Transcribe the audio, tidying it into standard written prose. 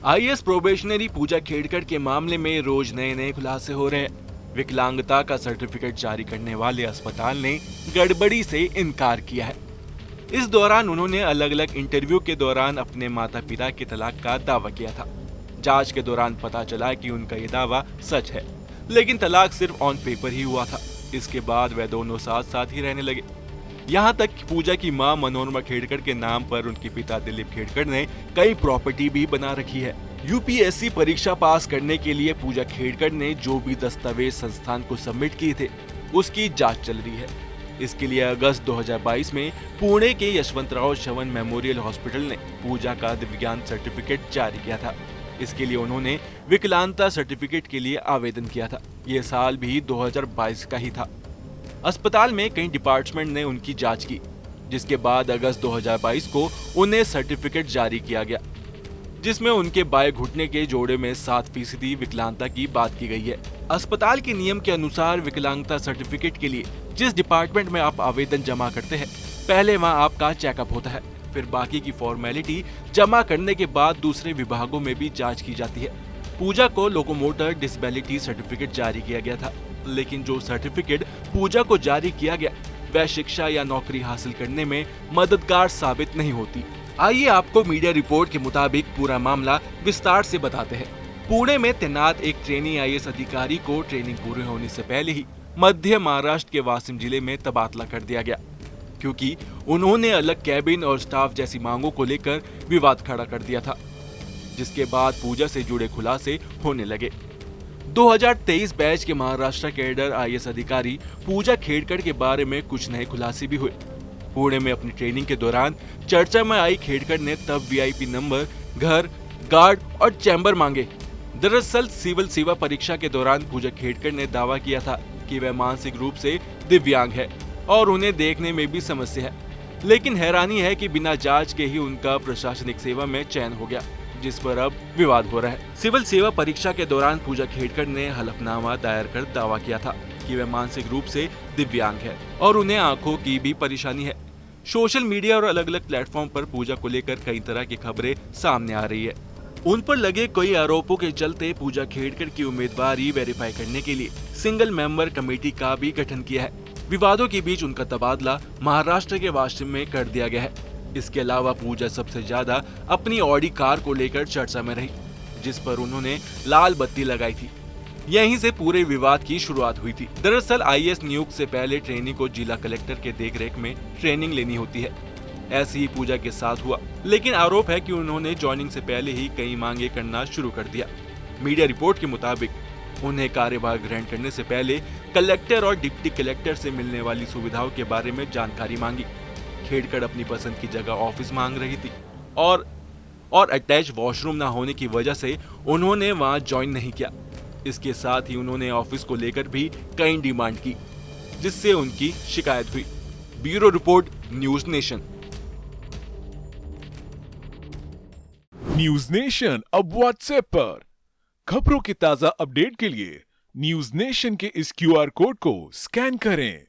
IAS probationary पूजा खेड़कर के मामले में रोज नए नए खुलासे हो रहे हैं। विकलांगता का सर्टिफिकेट जारी करने वाले अस्पताल ने गड़बड़ी से इनकार किया है। इस दौरान उन्होंने अलग अलग इंटरव्यू के दौरान अपने माता पिता के तलाक का दावा किया था। जांच के दौरान पता चला कि उनका ये दावा सच है, लेकिन तलाक सिर्फ ऑन पेपर ही हुआ था। इसके बाद वे दोनों साथ साथ ही रहने लगे। यहाँ तक कि पूजा की मां मनोरमा खेड़कर के नाम पर उनके पिता दिलीप खेड़कर ने कई प्रॉपर्टी भी बना रखी है। यूपीएससी परीक्षा पास करने के लिए पूजा खेड़कर ने जो भी दस्तावेज संस्थान को सबमिट किए थे, उसकी जांच चल रही है। इसके लिए अगस्त 2022 में पुणे के यशवंतराव चव्हाण मेमोरियल हॉस्पिटल ने पूजा का दिव्यांग सर्टिफिकेट जारी किया था। इसके लिए उन्होंने विकलांगता सर्टिफिकेट के लिए आवेदन किया था। ये साल भी 2022 का ही था। अस्पताल में कई डिपार्टमेंट ने उनकी जांच की, जिसके बाद अगस्त 2022 को उन्हें सर्टिफिकेट जारी किया गया, जिसमें उनके बाएं घुटने के जोड़े में 7% विकलांगता की बात की गई है। अस्पताल के नियम के अनुसार विकलांगता सर्टिफिकेट के लिए जिस डिपार्टमेंट में आप आवेदन जमा करते हैं, पहले वहां आपका चेकअप होता है, फिर बाकी की फॉर्मेलिटी जमा करने के बाद दूसरे विभागों में भी जांच की जाती है। पूजा को लोकोमोटर डिसेबिलिटी सर्टिफिकेट जारी किया गया था, लेकिन जो सर्टिफिकेट पूजा को जारी किया गया वह शिक्षा या नौकरी हासिल करने में मददगार साबित नहीं होती। आइए आपको मीडिया रिपोर्ट के मुताबिक पूरा मामला विस्तार से बताते हैं। पुणे में तैनात एक ट्रेनी आईएएस अधिकारी को ट्रेनिंग पूरे होने से पहले ही मध्य महाराष्ट्र के वाशिम जिले में तबादला कर दिया गया, क्योंकि उन्होंने अलग कैबिन और स्टाफ जैसी मांगों को लेकर विवाद खड़ा कर दिया था, जिसके बाद पूजा से जुड़े खुलासे होने लगे। 2023 बैच के महाराष्ट्र कैडर आईएएस अधिकारी पूजा खेड़कर के बारे में कुछ नए खुलासे भी हुए। पुणे में अपनी ट्रेनिंग के दौरान चर्चा में आई खेड़कर ने तब वीआईपी नंबर, घर, गार्ड और चैम्बर मांगे। दरअसल सिविल सेवा परीक्षा के दौरान पूजा खेड़कर ने दावा किया था कि वह मानसिक रूप से दिव्यांग है और उन्हें देखने में भी समस्या है, लेकिन हैरानी है कि बिना जांच के ही उनका प्रशासनिक सेवा में चयन हो गया, जिस पर अब विवाद हो रहा है। सिविल सेवा परीक्षा के दौरान पूजा खेड़कर ने हलफनामा दायर कर दावा किया था कि वह मानसिक रूप से दिव्यांग है और उन्हें आंखों की भी परेशानी है। सोशल मीडिया और अलग अलग प्लेटफॉर्म पर पूजा को लेकर कई तरह की खबरें सामने आ रही है। उन पर लगे कई आरोपों के चलते पूजा खेड़कर की उम्मीदवारी वेरीफाई करने के लिए सिंगल मेंबर कमेटी का भी गठन किया है। विवादों के बीच उनका तबादला महाराष्ट्र के वाशिम में कर दिया गया है। इसके अलावा पूजा सबसे ज्यादा अपनी ऑडी कार को लेकर चर्चा में रही, जिस पर उन्होंने लाल बत्ती लगाई थी। यहीं से पूरे विवाद की शुरुआत हुई थी। दरअसल आईएएस नियुक्त से पहले ट्रेनी को जिला कलेक्टर के देखरेख में ट्रेनिंग लेनी होती है। ऐसी ही पूजा के साथ हुआ, लेकिन आरोप है कि उन्होंने ज्वाइनिंग से पहले ही कई मांगे करना शुरू कर दिया। मीडिया रिपोर्ट के मुताबिक उन्हें कार्यभार ग्रहण करने से पहले कलेक्टर और डिप्टी कलेक्टर से मिलने वाली सुविधाओं के बारे में जानकारी मांगी। खेड़कर अपनी पसंद की जगह ऑफिस मांग रही थी और अटैच वॉशरूम न होने की वजह से उन्होंने वहां ज्वाइन नहीं किया। इसके साथ ही उन्होंने ऑफिस को लेकर भी कई डिमांड की, जिससे उनकी शिकायत हुई। Bureau report, news nation. News nation अब व्हाट्सएप पर खबरों के ताजा अपडेट के लिए न्यूज नेशन के इस क्यूआर कोड को स्कैन करें।